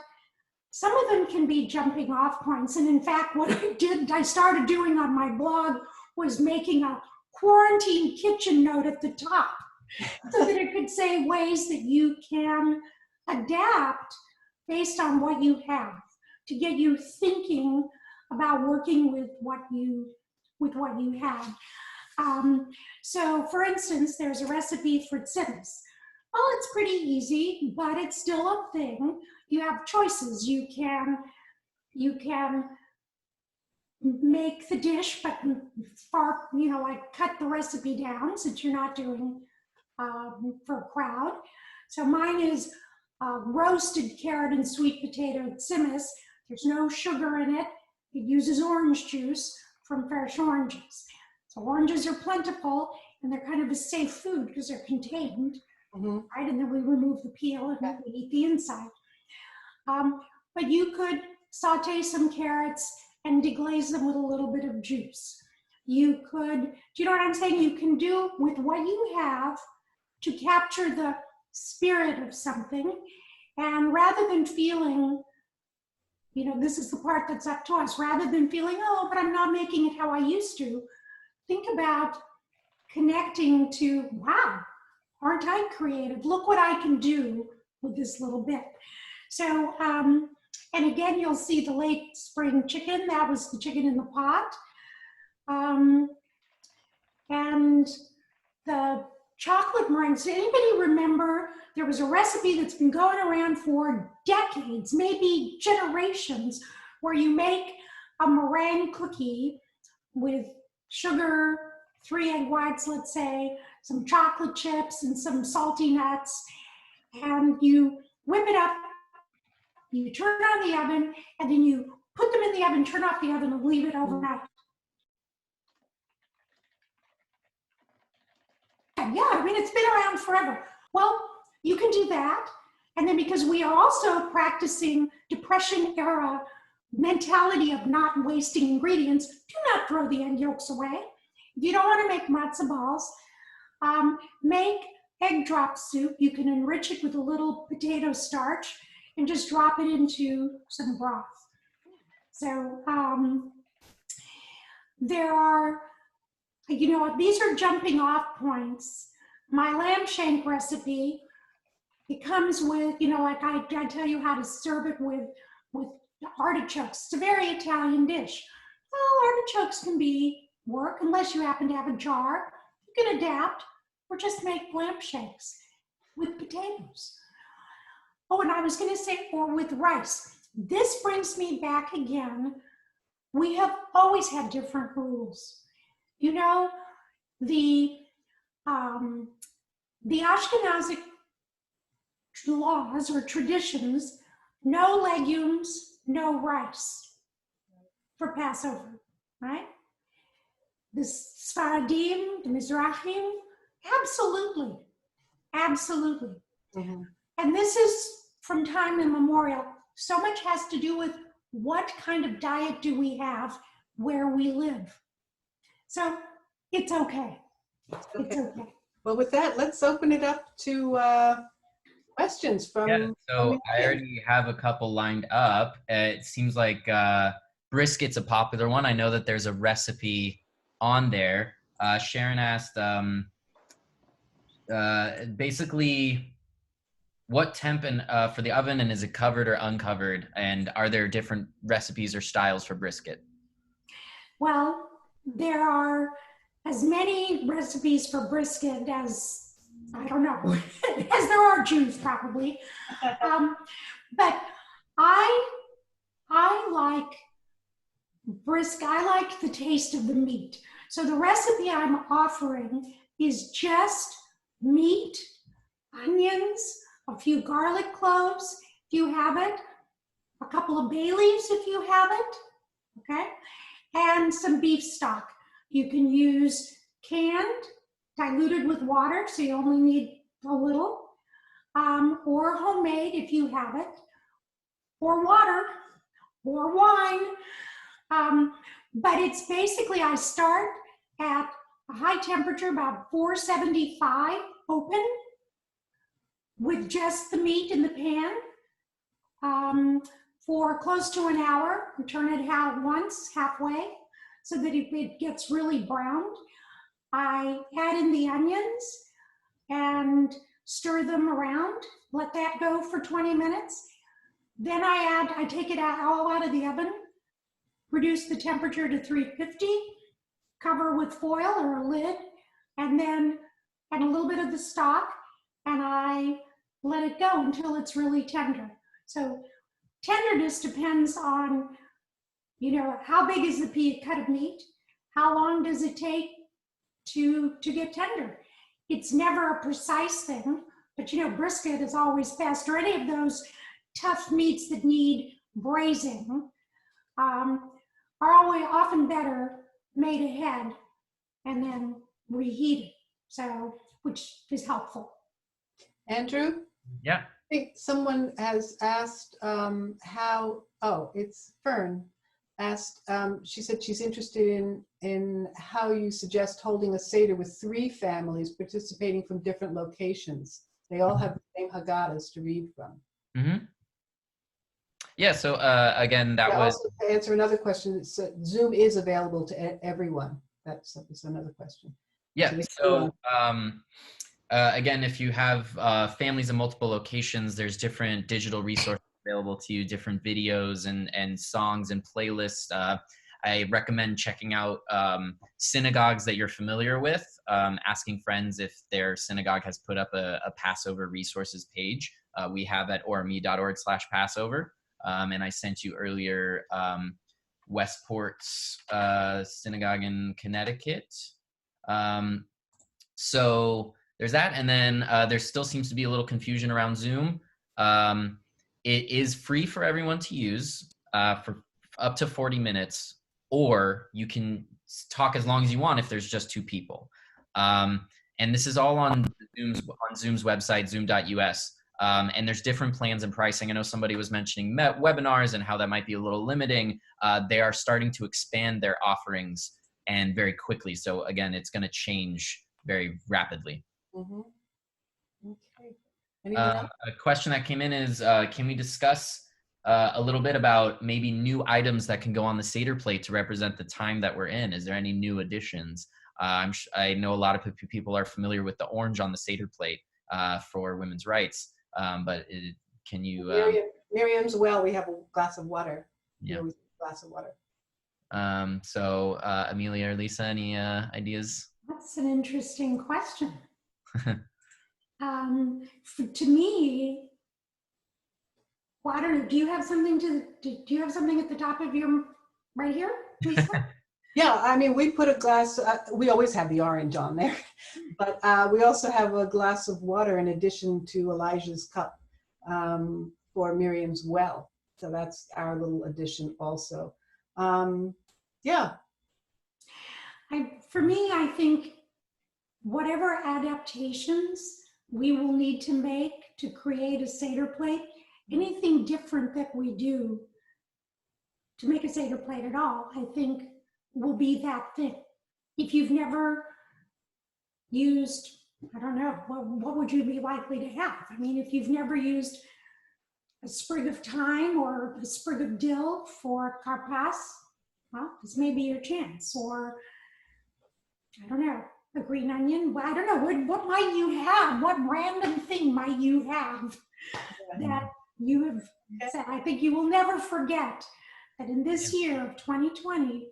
some of them can be jumping off points. And in fact, what I started doing on my blog was making a quarantine kitchen note at the top so that it could say ways that you can adapt based on what you have to get you thinking about working with what you have. So for instance, there's a recipe for tzimmes. Well, it's pretty easy, but it's still a thing. You have choices. You can make the dish, but like cut the recipe down since you're not doing for a crowd. So mine is roasted carrot and sweet potato tzimmus. There's no sugar in it. It uses orange juice from fresh oranges. So oranges are plentiful, and they're kind of a safe food because they're contained, right? And then we remove the peel and we eat the inside. But you could saute some carrots and deglaze them with a little bit of juice. You could, do you know what I'm saying? You can do with what you have to capture the spirit of something. And rather than feeling, you know, this is the part that's up to us, rather than feeling, oh, but I'm not making it how I used to, think about connecting to, wow, aren't I creative? Look what I can do with this little bit. So, and again, you'll see the late spring chicken. That was the chicken in the pot. And the chocolate meringue. So anybody remember there was a recipe that's been going around for decades, maybe generations, where you make a meringue cookie with sugar, 3 egg whites, let's say, some chocolate chips and some salty nuts, and you whip it up, you turn on the oven, and then you put them in the oven, turn off the oven, and leave it overnight. Yeah, I mean, it's been around forever. Well, you can do that. And then because we are also practicing Depression era mentality of not wasting ingredients, do not throw the egg yolks away. If you don't want to make matzo balls, make egg drop soup. You can enrich it with a little potato starch and just drop it into some broth. So there are, you know, these are jumping off points. My lamb shank recipe, it comes with, you know, like I tell you how to serve it with artichokes. It's a very Italian dish. Well, artichokes can work unless you happen to have a jar. You can adapt or just make lamb shanks with potatoes. Oh, and I was going to say, or with rice. This brings me back again. We have always had different rules. You know, the Ashkenazic laws or traditions, no legumes, no rice for Passover, right? The Sfaradim, the Mizrahim, absolutely, absolutely. And this is from time immemorial. So much has to do with what kind of diet do we have where we live. So it's okay. It's okay. Well, with that, let's open it up to questions from. Yeah, so I already have a couple lined up. It seems like brisket's a popular one. I know that there's a recipe on there. Sharon asked, basically, what temp for the oven, and is it covered or uncovered? And are there different recipes or styles for brisket? Well, there are as many recipes for brisket as, I don't know, as there are Jews probably. But I like brisket, I like the taste of the meat. So the recipe I'm offering is just meat, onions, a few garlic cloves if you have it, a couple of bay leaves if you have it, okay? And some beef stock. You can use canned, diluted with water, so you only need a little, or homemade if you have it, or water, or wine. But it's basically, I start at a high temperature, about 475 open, with just the meat in the pan for close to an hour. Turn it out once, halfway, so that it gets really browned. I add in the onions and stir them around, let that go for 20 minutes. Then I take it all out of the oven, reduce the temperature to 350, cover with foil or a lid, and then add a little bit of the stock, and I let it go until it's really tender. So tenderness depends on, you know, how big is the cut of meat? How long does it take to get tender? It's never a precise thing. But you know, brisket is always best, or any of those tough meats that need braising are always often better made ahead and then reheated. So, which is helpful. Andrew? Yeah. I think someone has asked it's Fern asked, she said she's interested in how you suggest holding a Seder with 3 families participating from different locations. They all have the same Haggadahs to read from. Mm-hmm. Yeah, so again, that was... Also, to answer another question, Zoom is available to everyone. That's another question. Yeah, so again, if you have families in multiple locations, there's different digital resources available to you, different videos and songs and playlists. I recommend checking out synagogues that you're familiar with, asking friends if their synagogue has put up a Passover resources page. We have at ormi.org/Passover. And I sent you earlier Westport's synagogue in Connecticut. So there's that. And then there still seems to be a little confusion around Zoom. It is free for everyone to use for up to 40 minutes, or you can talk as long as you want if there's just 2 people. And this is all on Zoom's website, zoom.us. And there's different plans and pricing. I know somebody was mentioning webinars and how that might be a little limiting. They are starting to expand their offerings and very quickly. So again, it's going to change very rapidly. Mm-hmm. Okay. Anyone else? A question that came in is, can we discuss a little bit about maybe new items that can go on the Seder plate to represent the time that we're in? Is there any new additions? I know a lot of people are familiar with the orange on the Seder plate for women's rights. But can you... Miriam's well, we have a glass of water. Yeah. A glass of water. So Amelia or Lisa, any ideas? That's an interesting question. To me, well, I don't know. Do you have something at the top of your, right here, Lisa? Yeah, I mean, we put a glass, we always have the orange on there, but we also have a glass of water in addition to Elijah's cup for Miriam's well. So that's our little addition also. Yeah. For me, I think whatever adaptations we will need to make to create a Seder plate, anything different that we do to make a Seder plate at all, I think will be that thing. If you've never used, I don't know, what would you be likely to have? I mean, if you've never used a sprig of thyme or a sprig of dill for karpas, well, this may be your chance. Or, I don't know, a green onion. Well, I don't know, what might you have? What random thing might you have that you have said? I think you will never forget that in this year of 2020,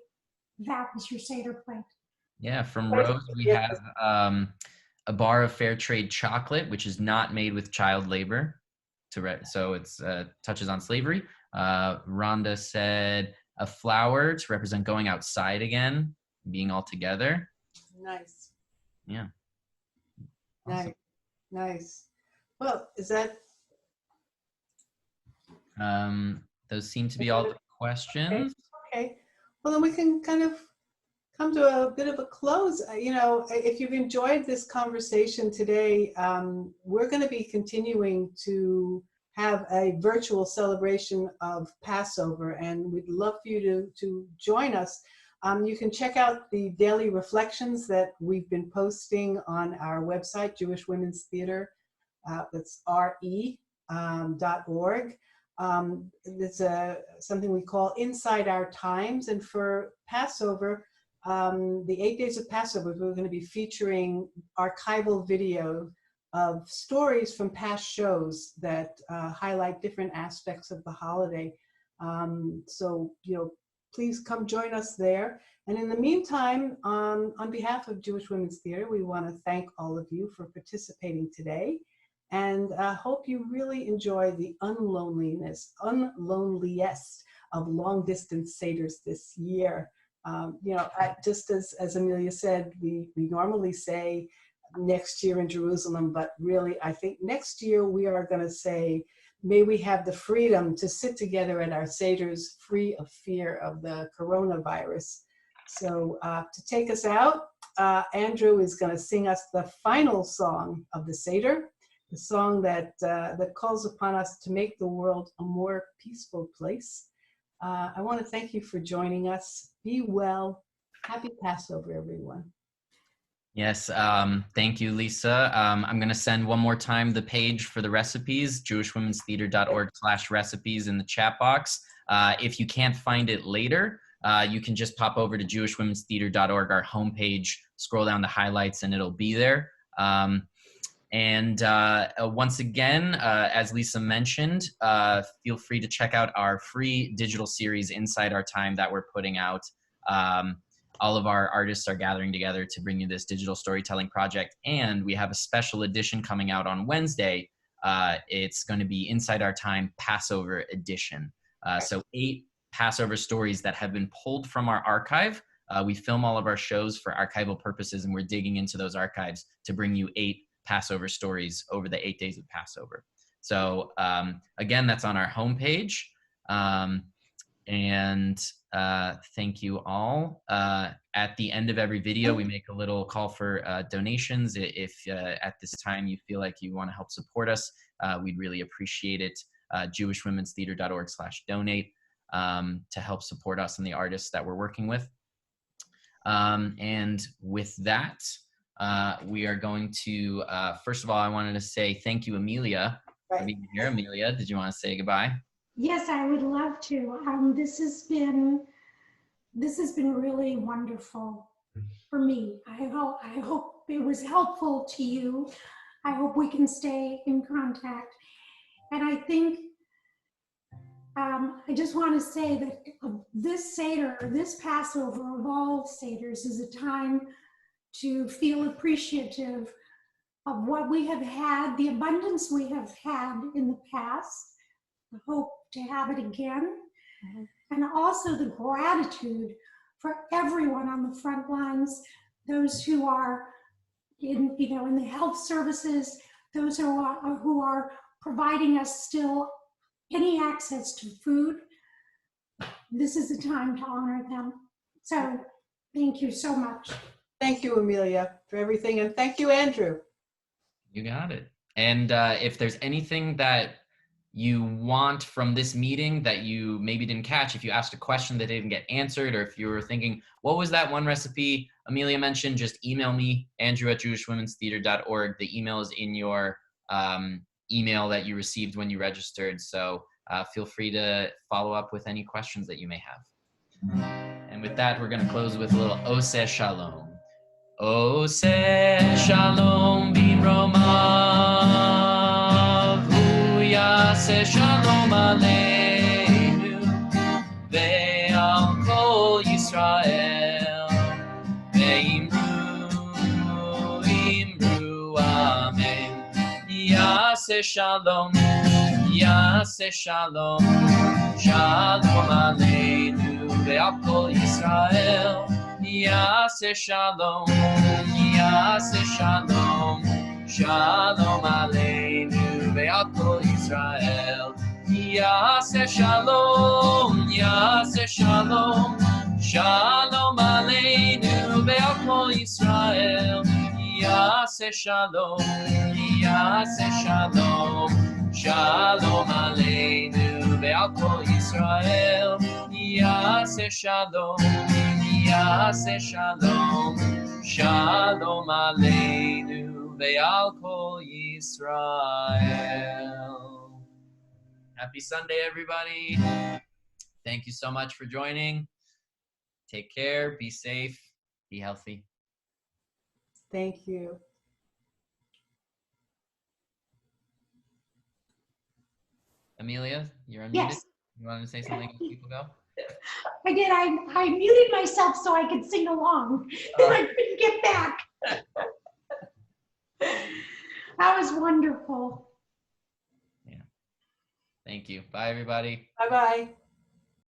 that was your Seder plate. Yeah, from Rose, we have a bar of fair trade chocolate, which is not made with child labor, so it's touches on slavery. Rhonda said a flower to represent going outside again, being all together. Nice. Yeah. Awesome. Nice. Well, is that? Those seem to be all the questions. Okay. Well, then we can kind of come to a bit of a close. You know, if you've enjoyed this conversation today, we're going to be continuing to have a virtual celebration of Passover, and we'd love for you to join us. You can check out the daily reflections that we've been posting on our website, Jewish Women's Theater. That's re.org. It's something we call Inside Our Times. And for Passover, the 8 days of Passover, we're going to be featuring archival video of stories from past shows that highlight different aspects of the holiday. So, you know, please come join us there. And in the meantime, on behalf of Jewish Women's Theater, we want to thank all of you for participating today. And I hope you really enjoy the unloneliest of long distance seders this year. You know, just as Amelia said, we normally say next year in Jerusalem, but really, I think next year we are going to say, may we have the freedom to sit together at our seders free of fear of the coronavirus. So to take us out, Andrew is going to sing us the final song of the seder, the song that calls upon us to make the world a more peaceful place. I want to thank you for joining us. Be well. Happy Passover, everyone. Yes, thank you, Lisa. I'm going to send one more time the page for the recipes, jewishwomen'stheater.org/recipes in the chat box. If you can't find it later, you can just pop over to jewishwomen'stheater.org, our homepage, scroll down the highlights, and it'll be there. Once again, as Lisa mentioned, feel free to check out our free digital series, Inside Our Time, that we're putting out. All of our artists are gathering together to bring you this digital storytelling project, and we have a special edition coming out on Wednesday. It's going to be Inside Our Time Passover edition. So 8 Passover stories that have been pulled from our archive. We film all of our shows for archival purposes, and we're digging into those archives to bring you 8 Passover stories over the 8 days of Passover. So again, that's on our homepage. Thank you all. At the end of every video, we make a little call for donations. If at this time you feel like you want to help support us, we'd really appreciate it. jewishwomen'stheater.org/donate to help support us and the artists that we're working with. And with that, we are going to, first of all, I wanted to say thank you, Amelia, for being here. Amelia, did you want to say goodbye? Yes, I would love to. This has been really wonderful for me. I hope it was helpful to you. I hope we can stay in contact. And I think I just want to say that this Seder, this Passover of all Seders, is a time to feel appreciative of what we have had, the abundance we have had in the past, the hope to have it again, and also the gratitude for everyone on the front lines, those who are in the health services, those who are providing us still any access to food. This is the time to honor them. So thank you so much. Thank you, Amelia, for everything, and thank you, Andrew. You got it. And if there's anything that you want from this meeting that you maybe didn't catch, if you asked a question that didn't get answered, or if you were thinking, what was that one recipe Amelia mentioned, just email me, andrew@jewishwomen'stheater.org. The email is in your email that you received when you registered. So feel free to follow up with any questions that you may have. And with that, we're going to close with a little Oseh Shalom. Oseh Shalom b'mromav, hu yaseh shalom aleinu, ve'al kol Yisrael, ve'imru amen. Yaseh shalom, shalom aleinu, ve'al kol Yisrael. Yaseh shalom, shalom aleinu ve'al kol Yisrael. Yaseh shalom, shalom aleinu ve'al kol Yisrael. Yaseh shalom, shalom aleinu ve'al kol Yisrael. Yaseh shalom, shalom aleinu ve'al kol Yisrael. Happy Sunday, everybody. Thank you so much for joining. Take care, be safe, be healthy. Thank you. Amelia, you're unmuted. Yes. You want to say something as people go? I did. I muted myself so I could sing along, and I couldn't get back. That was wonderful. Yeah. Thank you. Bye, everybody. Bye-bye.